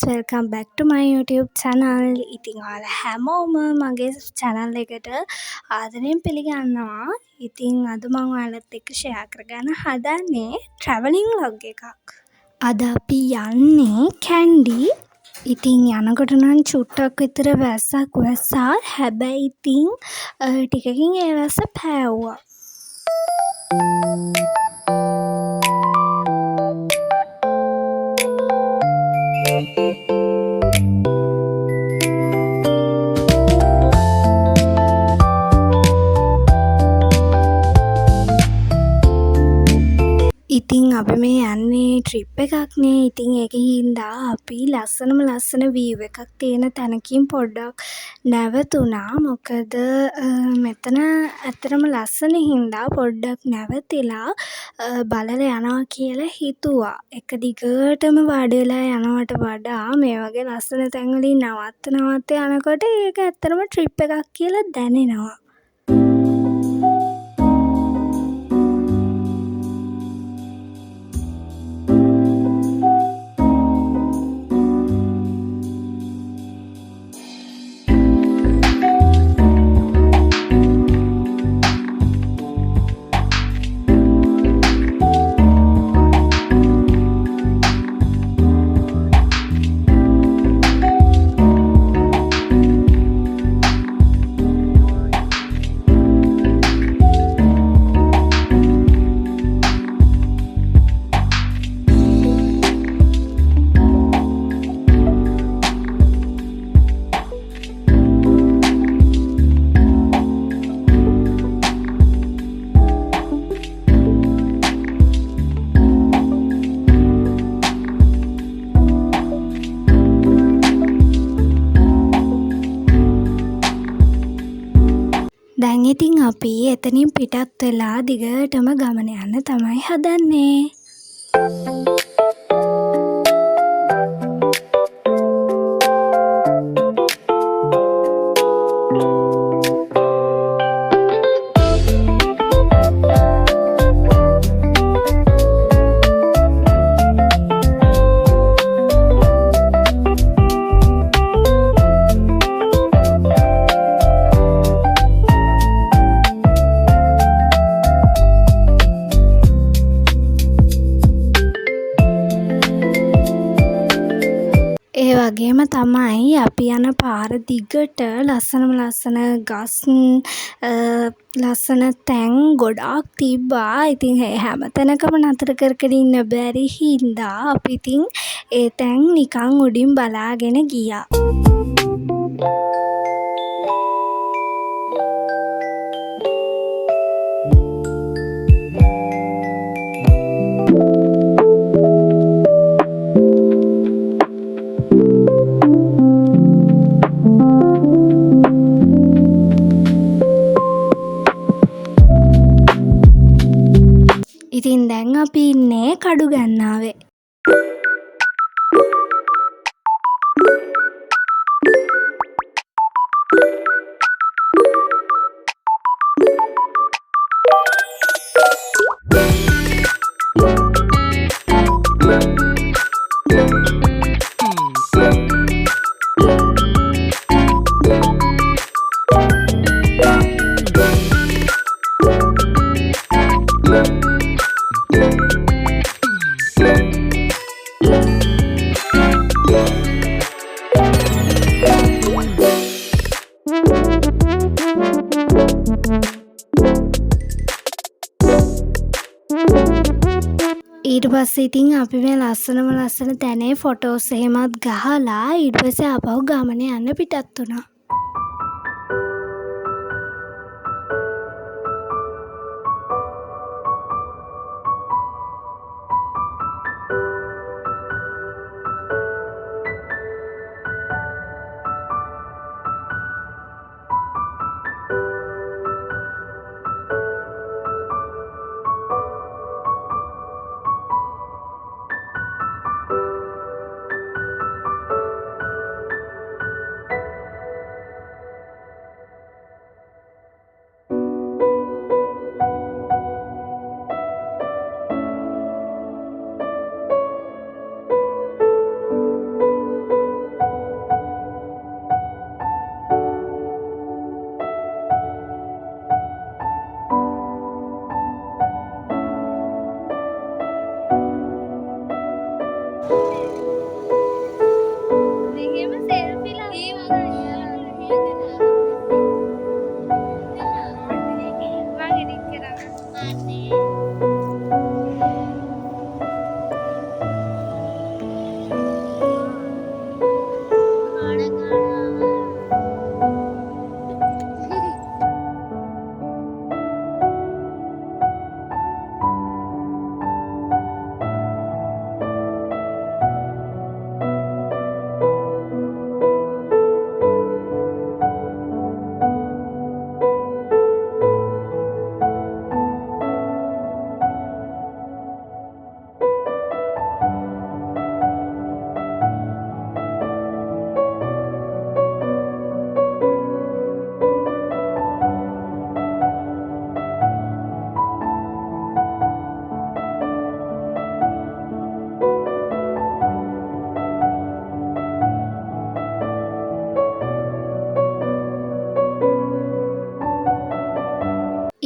welcome back to my YouTube channel. ඉතින් ඔයාලා හැමෝම මගේ channel එකට ආදරයෙන් පිළිගන්නවා. ඉතින් අද මම ඔයාලත් එක්ක share කරගන්න හදන්නේ traveling vlog එකක්. අද අපි යන්නේ කැන්ඩි. ඉතින් යනකොට නම් චුට්ටක් විතර වැස්සක් වැස්සා. හැබැයි ඉතින් ටිකකින් ඒ වැස්ස පෑවුවා. ඉතින් අපි මේ යන්නේ ට්‍රිප් එකක්නේ. ඉතින් ඒකේ හින්දා අපි ලස්සන view එකක් තියෙන තැනකින් පොඩ්ඩක් නැවතුණා. මොකද මෙතන ඇත්තටම ලස්සන හින්දා පොඩ්ඩක් නැවතිලා බලලා යනවා කියලා හිතුවා. එක දිගටම වාඩි වෙලා යනවට වඩා මේ වගේ ලස්සන තැන් වලින් නවත්ත යනකොට ඒක ඇත්තටම ට්‍රිප් එකක් කියලා දැනෙනවා. දැන් ඉතින් අපි එතනින් පිටත් වෙලා දිගටම ගමන යන්න තමයි හදන්නේ. ඒ වගේම තමයි අපි යන පාර දිගට ලස්සන ගස් ලස්සන තැන් ගොඩාක් තිබ්බා. ඉතින් හැම තැනකම නතර කර ඉන්න බැරි හින්දා අපි ඉතින් ඒ තැන් නිකන් උඩින් බලාගෙන ගියා. ඉතින් දැන් අපි ඉන්නේ කඩුගන්නාවේ. ඊට පස්සේ ඉතින් අපි මේ ලස්සන තැනේ ෆොටෝස් එහෙමත් ගහලා ඊට පස්සේ ආපහු ගමන යන්න පිටත් වුණා.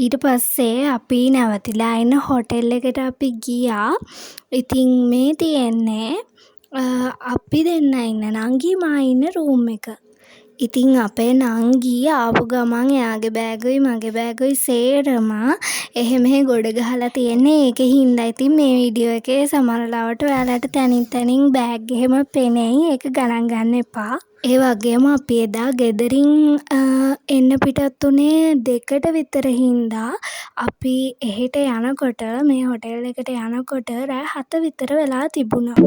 ඊට පස්සේ අපි නැවතිලා ඉන්න හොටෙල් එකට අපි ගියා. ඉතින් මේ තියෙන්නේ අපි දෙන්න ඉන්න නංගි මා ඉන්න රූම් එක. ඉතින් අපේ නංගි ආපු ගමන් එයාගේ බෑගුයි මගේ බෑගුයි සේරම එහෙ මෙහෙ ගොඩ ගහලා තියෙන්නේ. ඒකේ හින්දා ඉතින් මේ වීඩියෝ එකේ සමහර ලාවට ඔයාලට තනින් තනින් බෑග් එහෙම පෙනෙයි. ඒක ගණන් ගන්න එපා. ඒ වගේම අපි එදා ගෙදරින් එන්න පිටත් උනේ 2ට විතර හින්දා අපි එහෙට යනකොට මේ හොටෙල් එකට යනකොට රෑ 7 විතර වෙලා තිබුණා.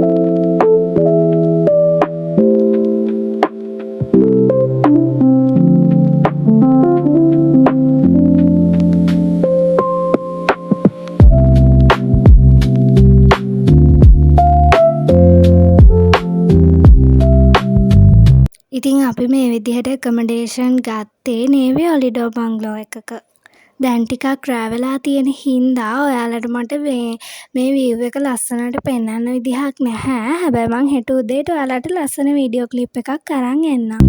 ඉතින් අපි මේ විදිහට එකමඩේෂන් ගත්තේ නේවි හොලිඩේ බංගලෝ එකක. දැන් ටිකක් රෑ වෙලා තියෙන හින්දා ඔයාලට මට මේ view එක ලස්සනට පෙන්වන්න විදිහක් නැහැ. හැබැයි මං හෙට උදේට ඔයාලට ලස්සන වීඩියෝ ක්ලිප් එකක් අරන් එන්නම්.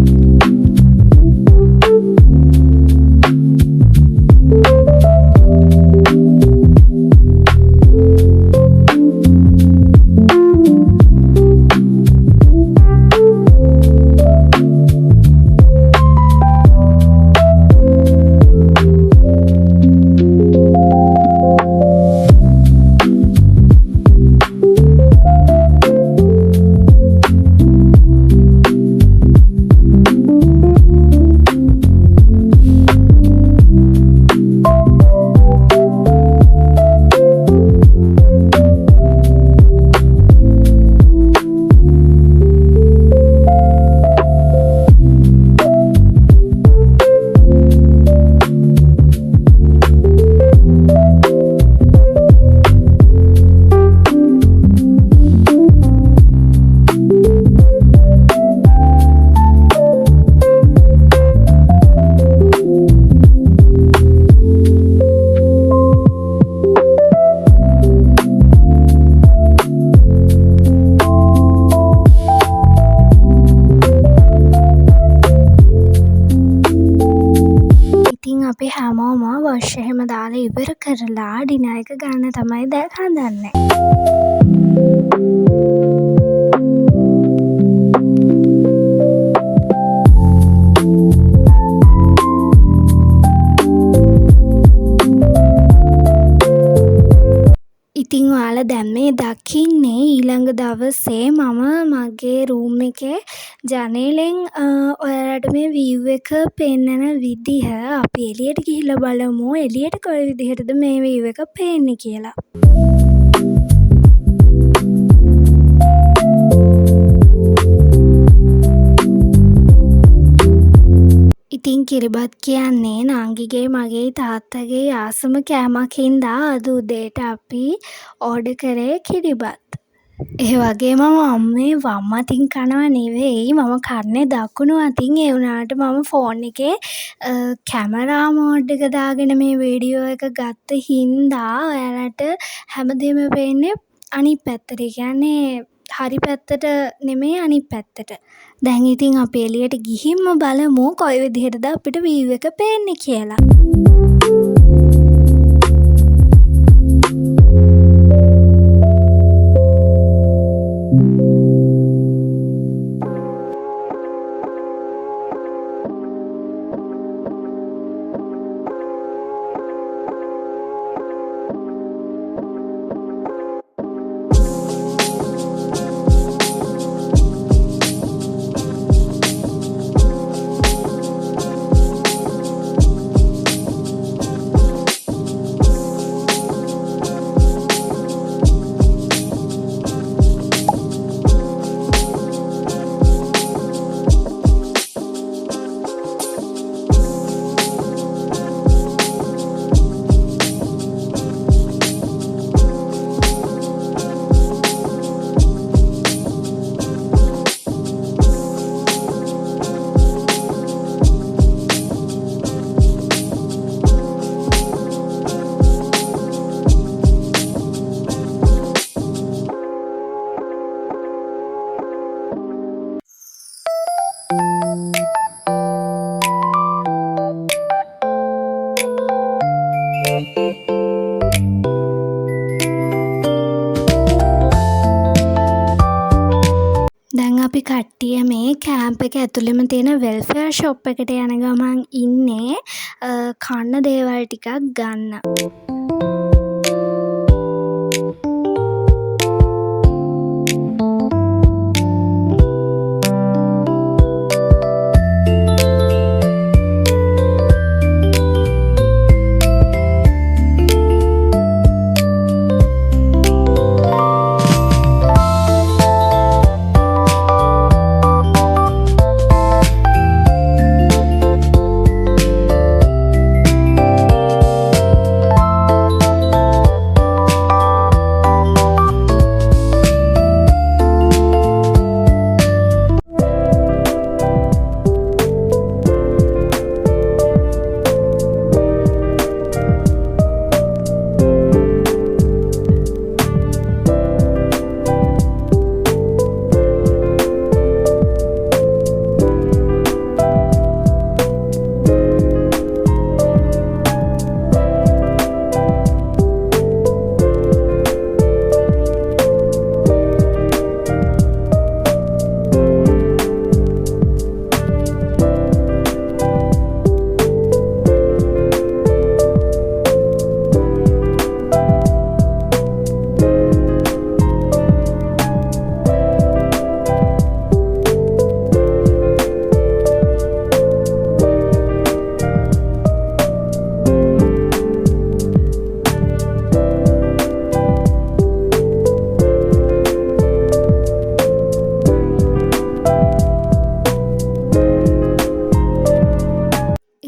අපි හැමෝම වොෂ් එහෙම දාලා ඉවර කරලා ඩිනර් එක ගන්න තමයි දැන් හදන්නේ. ඉතින් ඔයාලා දැන් මේ දකින්නේ ඊළඟ දවසේ මම මගේ රූම් එකේ ජනේලෙන් ඔයාලට මේ view එක පෙන්නන විදිහ. අපි එළියට ගිහිල්ලා බලමු එළියට කොයි විදිහටද මේ view එක පේන්නේ කියලා. ඉතින් කිරිබත් කියන්නේ නංගිගේ මගේ තාත්තගේ ආසම කෑමක් හින්දා අද උදේට අපි ඕඩර් කරේ කිරිබත්. ඒ වගේම මම වම් අතින් කනවා නෙවෙයි මම කන්නේ දකුණු අතින්. ඒ වුණාට මම ෆෝන් එකේ කැමරා මෝඩ් එක දාගෙන මේ වීඩියෝ එක ගත්ත හින්දා ඔයාලට හැමදේම පේන්නේ අනිත් පැත්තට. ඒ කියන්නේ හරි පැත්තට නෙමෙයි අනිත් පැත්තට. දැන් ඉතින් අපි එළියට ගිහින්ම බලමු කොයි විදිහටද අපිට view එක පේන්නේ කියලා. දැන් අපි කට්ටිය මේ කෑම්ප් එක ඇතුළෙම තියෙන වෙල්ෆෙයාර් ෂොප් එකට යන ගමන් ඉන්නේ කන්න දේවල් ටිකක් ගන්න.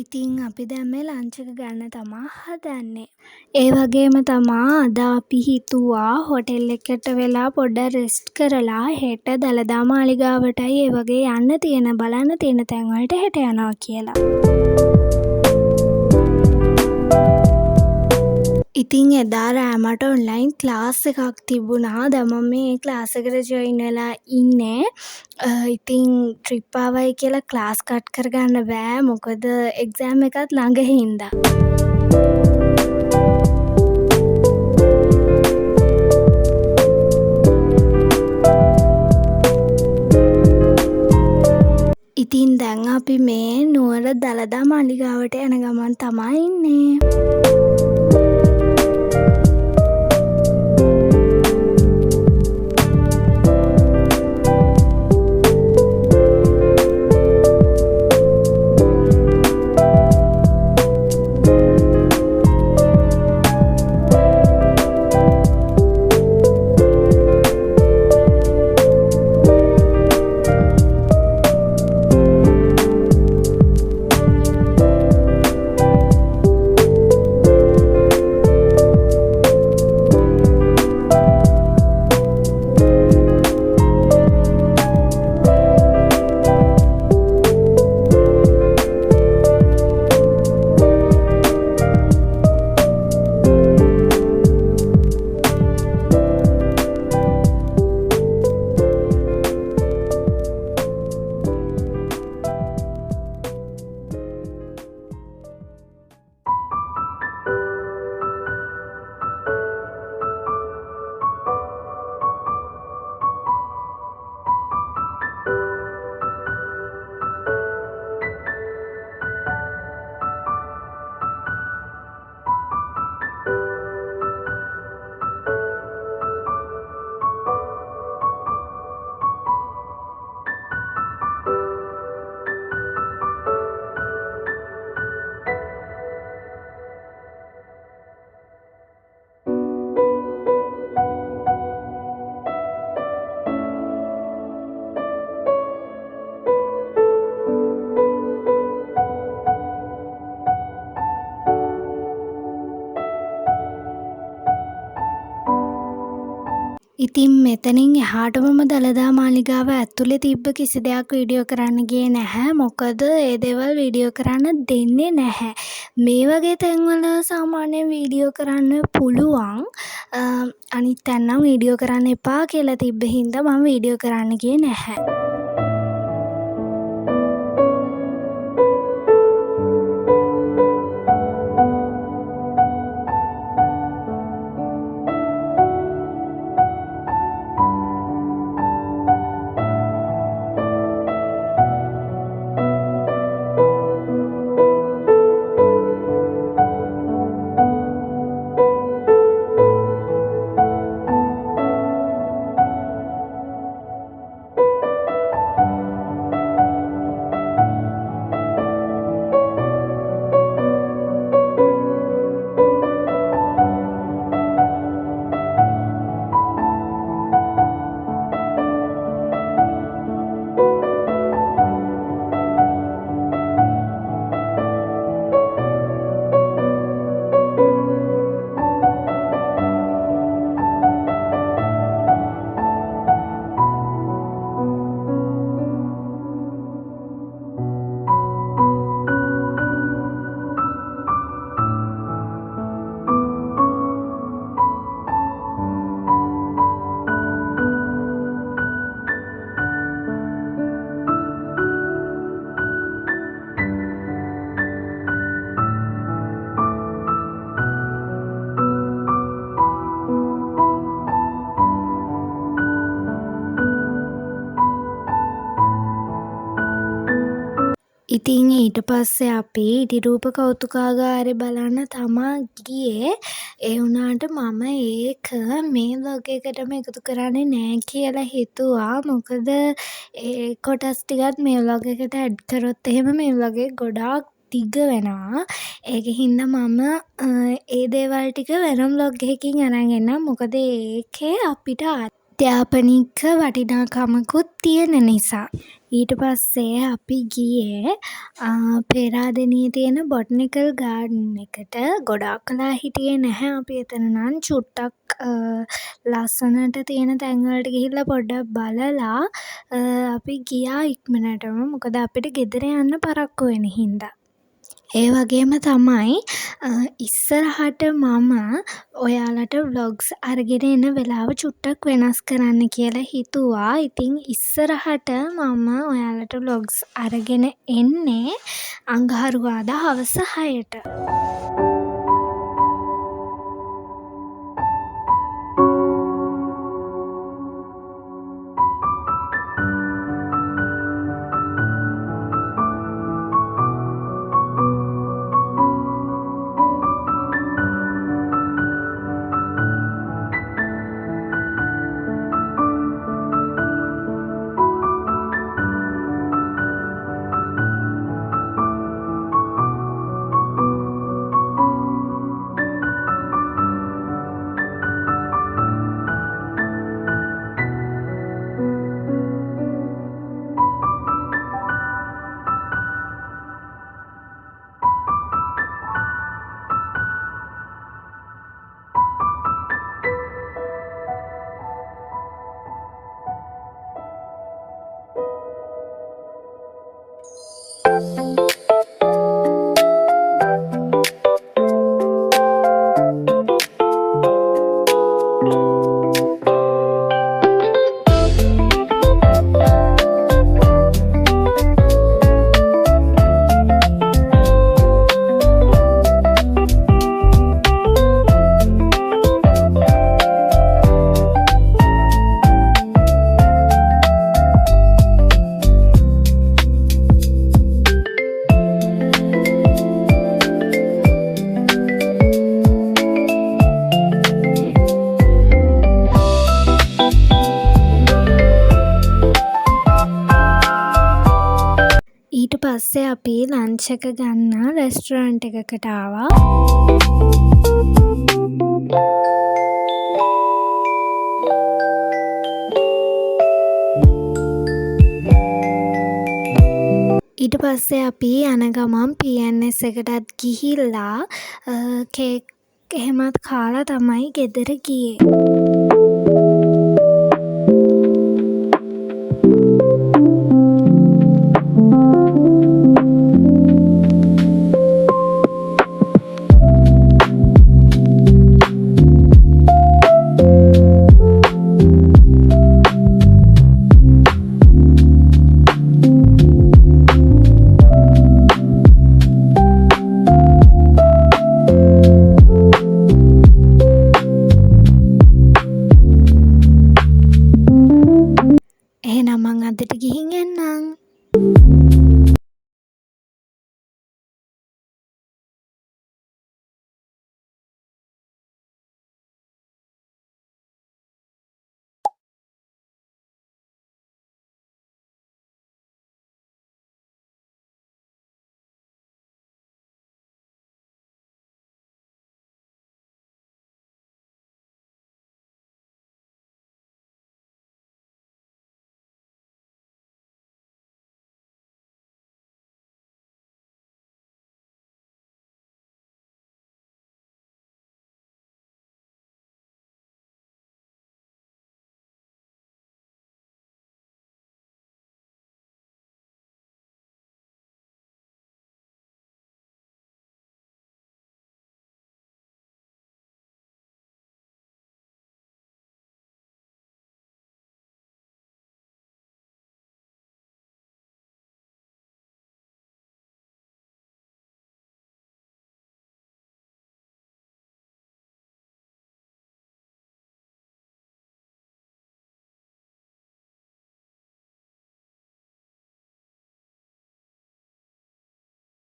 ඉතින් අපි දැන් මේ ලන්ච් එක ගන්න තමා හදන්නේ. ඒ වගේම තමා අද අපි හිතුවා හොටෙල් එකට වෙලා පොඩ්ඩක් රෙස්ට් කරලා හෙට දළදා මාලිගාවටයි ඒ වගේ යන්න තියෙන බලන්න තියෙන තැන් වලට හෙට යනවා කියලා. ඉතින් එදා රෑමට ඔන්ලයින් ක්ලාස් එකක් තිබුණා. දැන් මම මේ ක්ලාස් එකට ජොයින් වෙලා ඉන්නේ. ඉතින් ට්‍රිප් ආවයි කියලා ක්ලාස් කට් කරගන්න බෑ. මොකද එක්සෑම් එකත් ළඟ හින්දා. ඉතින් දැන් අපි මේ නුවර දළදා මාලිගාවට යන ගමන් තමයි ඉන්නේ. ඉතින් මෙතනින් එහාට මම දළදා මාලිගාව ඇතුලේ තිබ්බ කිසි දෙයක් වීඩියෝ කරන්න ගියේ නැහැ. මොකද ඒ දේවල් වීඩියෝ කරන්න දෙන්නේ නැහැ. මේ වගේ තැන්වල සාමාන්‍යයෙන් වීඩියෝ කරන්න පුළුවන්. අනිත් තැන් නම් වීඩියෝ කරන්න එපා කියලා තිබ්බ හින්දා මම වීඩියෝ කරන්න ගියේ නැහැ. ඉතින් ඊට පස්සේ අපි ඉටිරූප කෞතුකාගාරේ බලන්න තමා ගියේ. ඒ වුණාට මම ඒක මේ ව්ලොග් එකටම එකතු කරන්නේ නෑ කියලා හිතුවා. මොකද ඒ කොටස් ටිකත් මේ ව්ලොග් එකට ඇඩ් කරොත් එහෙම මේ ව්ලොග් එක ගොඩාක් දිග වෙනවා. ඒක හින්දා මම ඒ දේවල් ටික වෙනම ව්ලොග් එකකින් අරන් එන්නම්. මොකද ඒකේ අපිට අධ්‍යාපනික වටිනාකමකුත් තියෙන නිසා. ඊට පස්සේ අපි ගියේ පේරාදෙණියේ තියෙන බොටනිකල් ගාඩන් එකට. ගොඩාක් කලා හිටියේ නැහැ අපි එතන නම්. චුට්ටක් ලස්සනට තියෙන තැන්වලට ගිහිල්ලා පොඩ්ඩක් බලලා අපි ගියා ඉක්මනටම. මොකද අපිට ගෙදර යන්න පරක්කු වෙන හින්දා. ඒ වගේම තමයි ඉස්සරහට මම ඔයාලට ව්ලොග්ස් අරගෙන එන වෙලාව චුට්ටක් වෙනස් කරන්න කියලා හිතුවා. ඉතින් ඉස්සරහට මම ඔයාලට ව්ලොග්ස් අරගෙන එන්නේ අඟහරුවාදා හවස 6ට. ඊට පස්සේ අපි ලන්ච් එක ගන්න රෙස්ටුරන්ට් එකකට ආවා. ඊට පස්සේ අපි යන ගමන් PNS එකටත් ගිහිල්ලා කේක් එහෙමත් කාලා තමයි ගෙදර ගියේ.